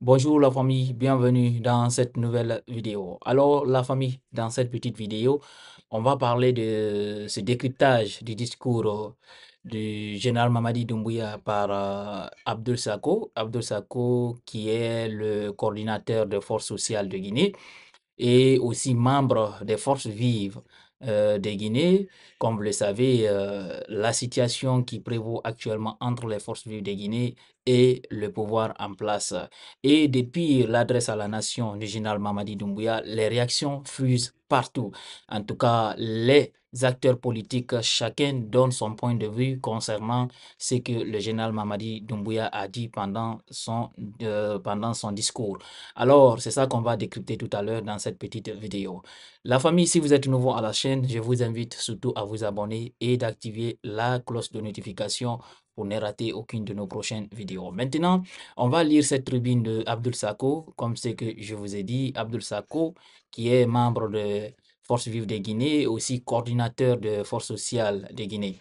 Bonjour la famille, bienvenue dans cette nouvelle vidéo. Alors la famille, dans cette petite vidéo, on va parler de ce décryptage du discours du général Mamadi Doumbouya par Abdel Sako. Abdel Sako qui est le coordinateur de Forces sociales de Guinée et aussi membre des forces vives de Guinée. Comme vous le savez, la situation qui prévaut actuellement entre les forces vives de Guinée et le pouvoir en place. Et depuis l'adresse à la nation du général Mamadi Doumbouya, les réactions fusent partout. En tout cas, les acteurs politiques, chacun donne son point de vue concernant ce que le général Mamadi Doumbouya a dit pendant son discours. Alors, c'est ça qu'on va décrypter tout à l'heure dans cette petite vidéo. La famille, si vous êtes nouveau à la chaîne, je vous invite surtout à vous abonner et d'activer la cloche de notification pour ne rater aucune de nos prochaines vidéos. Maintenant, on va lire cette tribune de Abdul Sako, comme ce que je vous ai dit. Abdul Sako, qui est membre de Forces vives de Guinée, aussi coordinateur de Forces sociales de Guinée.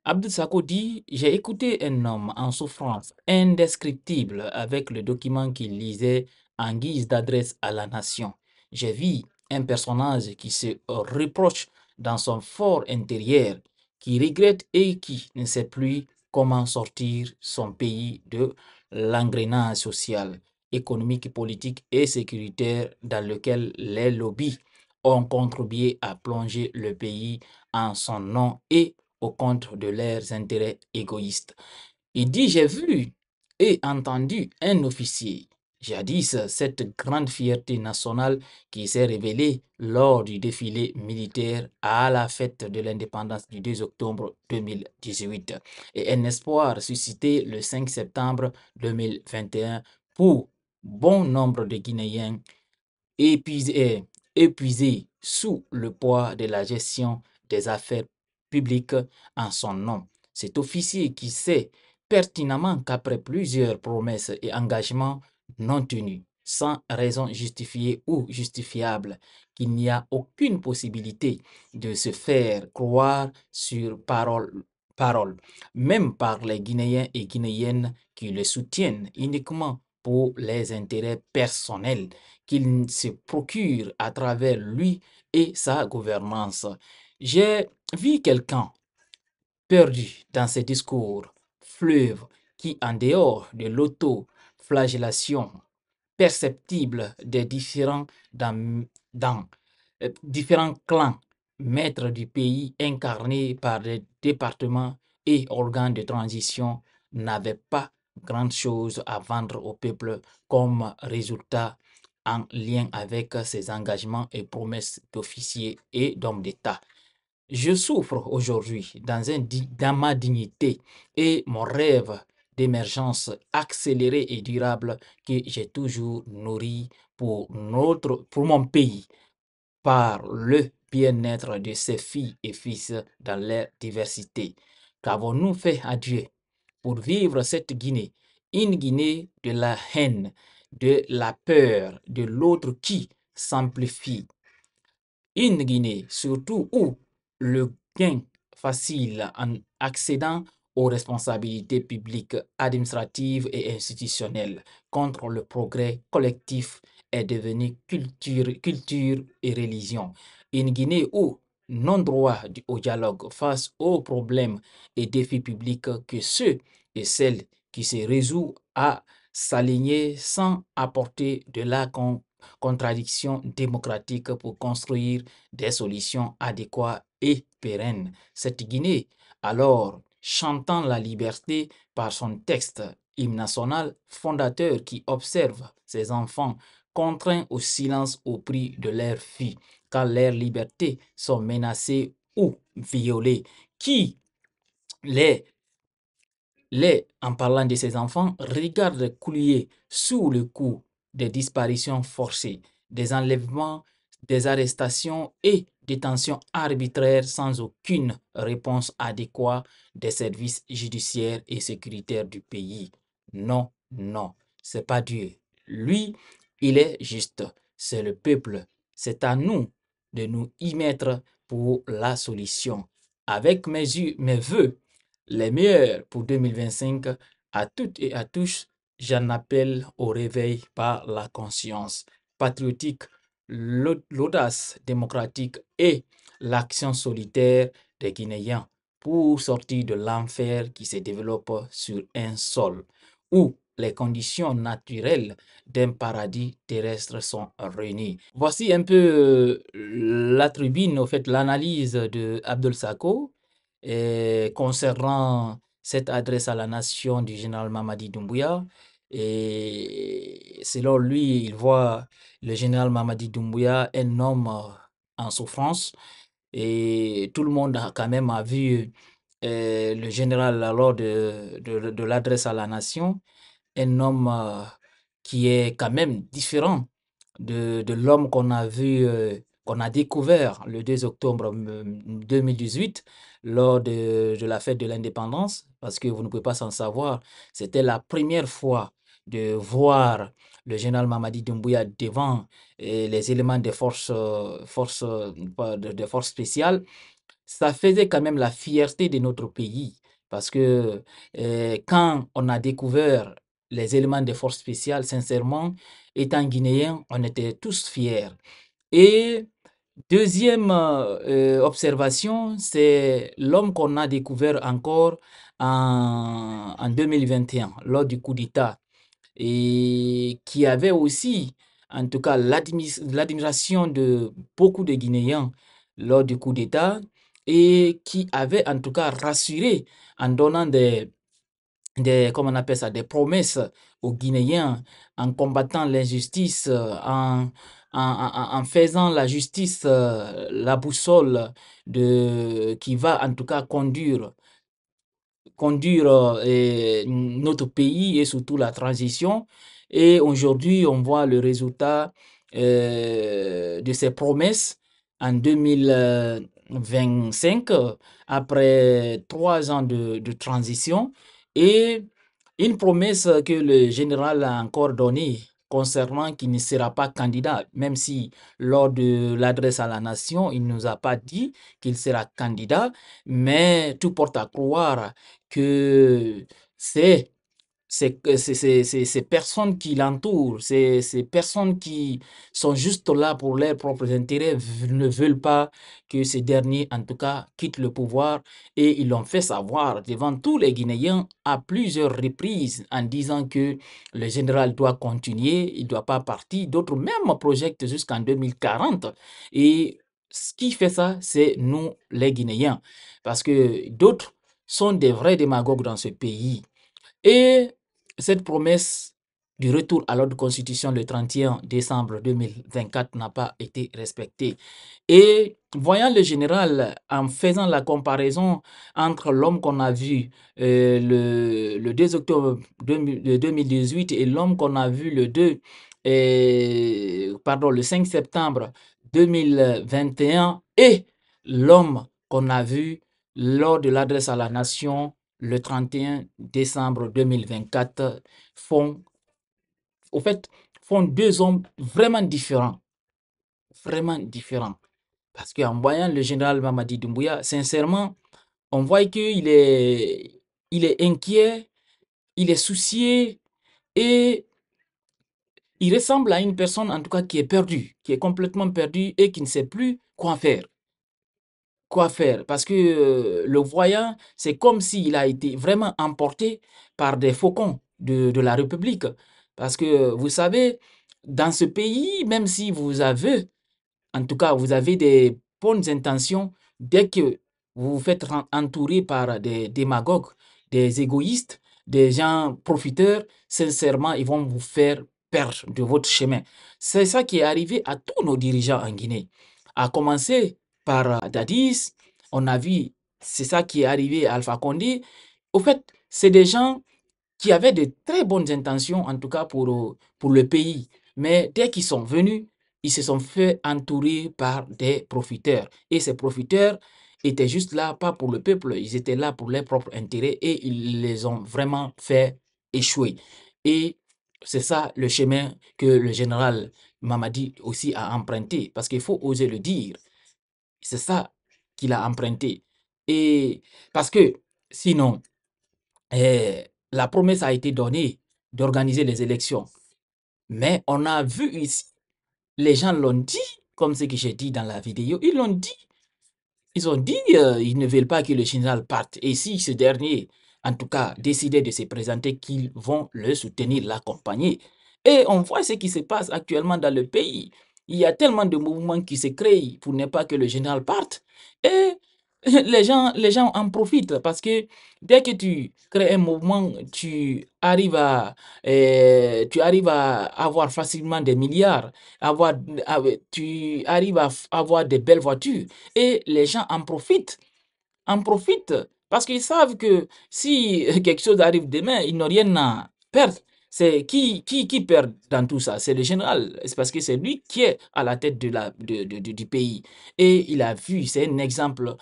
Abdou Sako dit: J'ai écouté un homme en souffrance indescriptible avec le document qu'il lisait en guise d'adresse à la nation. J'ai vu un personnage qui se reproche dans son fort intérieur, qui regrette et qui ne sait plus comment sortir son pays de l'engrenage social, économique, politique et sécuritaire dans lequel les lobbies ont contribué à plonger le pays en son nom et au compte de leurs intérêts égoïstes. Il dit: J'ai vu et entendu un officier, jadis cette grande fierté nationale qui s'est révélée lors du défilé militaire à la fête de l'indépendance du 2 octobre 2018 et un espoir suscité le 5 septembre 2021 pour bon nombre de Guinéens épuisés, épuisés sous le poids de la gestion des affaires publiques en son nom. Cet officier qui sait pertinemment qu'après plusieurs promesses et engagements non tenus, sans raison justifiée ou justifiable, qu'il n'y a aucune possibilité de se faire croire sur parole, même par les Guinéens et Guinéennes qui le soutiennent uniquement pour les intérêts personnels qu'il se procure à travers lui et sa gouvernance. J'ai vu quelqu'un perdu dans ses discours, fleuve qui, en dehors de l'auto-flagellation perceptible des différents clans maîtres du pays incarnés par des départements et organes de transition, n'avait pas grand-chose à vendre au peuple comme résultat en lien avec ses engagements et promesses d'officiers et d'hommes d'État. Je souffre aujourd'hui dans ma dignité et mon rêve d'émergence accélérée et durable que j'ai toujours nourri pour mon pays par le bien-être de ses filles et fils dans leur diversité. Qu'avons-nous fait à Dieu pour vivre cette Guinée? Une Guinée de la haine, de la peur de l'autre qui s'amplifie. Une Guinée surtout où le gain facile en accédant aux responsabilités publiques, administratives et institutionnelles contre le progrès collectif est devenu culture et religion. Une Guinée où non-droit au dialogue face aux problèmes et défis publics que ceux et celles qui se résout à s'aligner sans apporter de la contradiction démocratique pour construire des solutions adéquates et pérennes. Cette Guinée, alors, chantant la liberté par son texte hymne national fondateur qui observe ses enfants contraints au silence au prix de leur vie, quand leurs libertés sont menacées ou violées, qui les en parlant de ses enfants, regarde couler sous le coup des disparitions forcées, des enlèvements, des arrestations et détentions arbitraires sans aucune réponse adéquate des services judiciaires et sécuritaires du pays. Non, non, c'est pas Dieu. Lui, il est juste. C'est le peuple. C'est à nous de nous y mettre pour la solution. Avec mes vœux, les meilleurs pour 2025 à toutes et à tous. j'en appelle au réveil par la conscience patriotique, l'audace démocratique et l'action solitaire des Guinéens pour sortir de l'enfer qui se développe sur un sol où les conditions naturelles d'un paradis terrestre sont réunies. Voici un peu la tribune, au fait, l'analyse de Abdel Sako concernant cette adresse à la nation du général Mamadi Doumbouya. Et selon lui, il voit le général Mamadi Doumbouya un homme en souffrance. Et tout le monde a quand même a vu le général lors de l'adresse à la nation, un homme qui est quand même différent de l'homme qu'on a vu, qu'on a découvert le 2 octobre 2018 lors de la fête de l'indépendance, parce que vous ne pouvez pas s'en savoir, c'était la première fois de voir le général Mamadi Doumbouya devant les éléments des de forces spéciales. Ça faisait quand même la fierté de notre pays, parce que quand on a découvert les éléments des forces spéciales, sincèrement, étant guinéen, on était tous fiers. Et deuxième observation, c'est l'homme qu'on a découvert encore en 2021, lors du coup d'État, et qui avait aussi, en tout cas, l'admiration de beaucoup de Guinéens lors du coup d'État, et qui avait en tout cas rassuré en donnant comment on appelle ça, des promesses aux Guinéens, en combattant l'injustice, en faisant la justice la boussole qui va en tout cas conduire notre pays et surtout la transition. Et aujourd'hui, on voit le résultat de ces promesses en 2025, après 3 ans de transition. Et une promesse que le général a encore donnée concernant qu'il ne sera pas candidat, même si lors de l'adresse à la nation, il ne nous a pas dit qu'il sera candidat, mais tout porte à croire que c'est ces personnes qui l'entourent, ces personnes qui sont juste là pour leurs propres intérêts, ne veulent pas que ces derniers, en tout cas, quittent le pouvoir. Et ils l'ont fait savoir devant tous les Guinéens à plusieurs reprises en disant que le général doit continuer, il ne doit pas partir. D'autres même projettent jusqu'en 2040. Et ce qui fait ça, c'est nous, les Guinéens. Parce que d'autres sont des vrais démagogues dans ce pays. Et cette promesse du retour à l'ordre constitution le 31 décembre 2024 n'a pas été respectée. Et voyant le général, en faisant la comparaison entre l'homme qu'on a vu le 2 octobre 2018 et l'homme qu'on a vu le 5 septembre 2021 et l'homme qu'on a vu lors de l'adresse à la nation le 31 décembre 2024 font, au fait, font deux hommes vraiment différents. Vraiment différents. Parce qu'en voyant le général Mamadi Doumbouya, sincèrement, on voit il est inquiet, il est soucié et il ressemble à une personne, en tout cas, qui est perdue, qui est complètement perdue et qui ne sait plus quoi faire. Quoi faire? Parce que le voyant, c'est comme s'il a été vraiment emporté par des faucons de la République. Parce que vous savez, dans ce pays, même si vous avez, en tout cas, vous avez des bonnes intentions, dès que vous vous faites entourer par des démagogues, des égoïstes, des gens profiteurs, sincèrement, ils vont vous faire perdre de votre chemin. C'est ça qui est arrivé à tous nos dirigeants en Guinée. À commencer par Dadis, on a vu, c'est ça qui est arrivé à Alpha Condé. Au fait, c'est des gens qui avaient de très bonnes intentions, en tout cas pour le pays. Mais dès qu'ils sont venus, ils se sont fait entourer par des profiteurs. Et ces profiteurs étaient juste là, pas pour le peuple, ils étaient là pour leurs propres intérêts et ils les ont vraiment fait échouer. Et c'est ça le chemin que le général Mamadi aussi a emprunté, parce qu'il faut oser le dire. C'est ça qu'il a emprunté. Et parce que sinon, la promesse a été donnée d'organiser les élections. Mais on a vu ici, les gens l'ont dit, comme ce que j'ai dit dans la vidéo, ils l'ont dit. Ils ont dit ils ne veulent pas que le général parte. Et si ce dernier, en tout cas, décidait de se présenter, qu'ils vont le soutenir, l'accompagner. Et on voit ce qui se passe actuellement dans le pays. Il y a tellement de mouvements qui se créent pour ne pas que le général parte. Et les gens en profitent parce que dès que tu crées un mouvement, tu arrives à avoir facilement des milliards, avoir, tu arrives à avoir des belles voitures. Et les gens en profitent parce qu'ils savent que si quelque chose arrive demain, ils n'ont rien à perdre. C'est qui perd dans tout ça? C'est le général. C'est parce que c'est lui qui est à la tête du pays. Et il a vu, c'est un exemple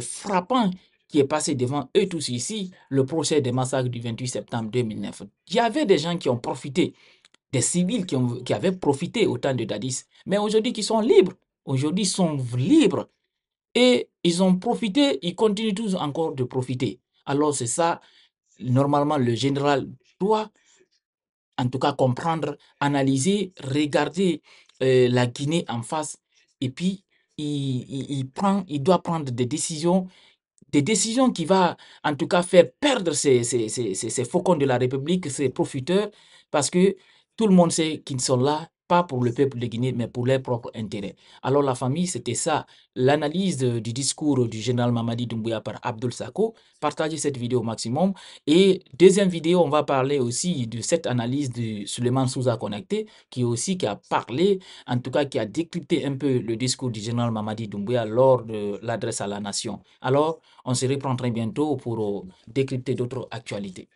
frappant qui est passé devant eux tous ici, le procès des massacres du 28 septembre 2009. Il y avait des gens qui ont profité, des civils qui avaient profité au temps de Dadis, mais aujourd'hui qui sont libres. Aujourd'hui, ils sont libres. Et ils ont profité, ils continuent tous encore de profiter. Alors c'est ça, normalement, le général doit en tout cas comprendre, analyser, regarder la Guinée en face et puis il doit prendre des décisions qui va en tout cas faire perdre ces faucons de la République, ces profiteurs, parce que tout le monde sait qu'ils sont là, pas pour le peuple de Guinée, mais pour leurs propres intérêts. Alors la famille, c'était ça, l'analyse du discours du général Mamadi Doumbouya par Abdoul Sako. Partagez cette vidéo au maximum. Et deuxième vidéo, on va parler aussi de cette analyse de Suleiman Souza Connecté, qui a parlé, en tout cas qui a décrypté un peu le discours du général Mamadi Doumbouya lors de l'adresse à la nation. Alors, on se reprend très bientôt pour décrypter d'autres actualités.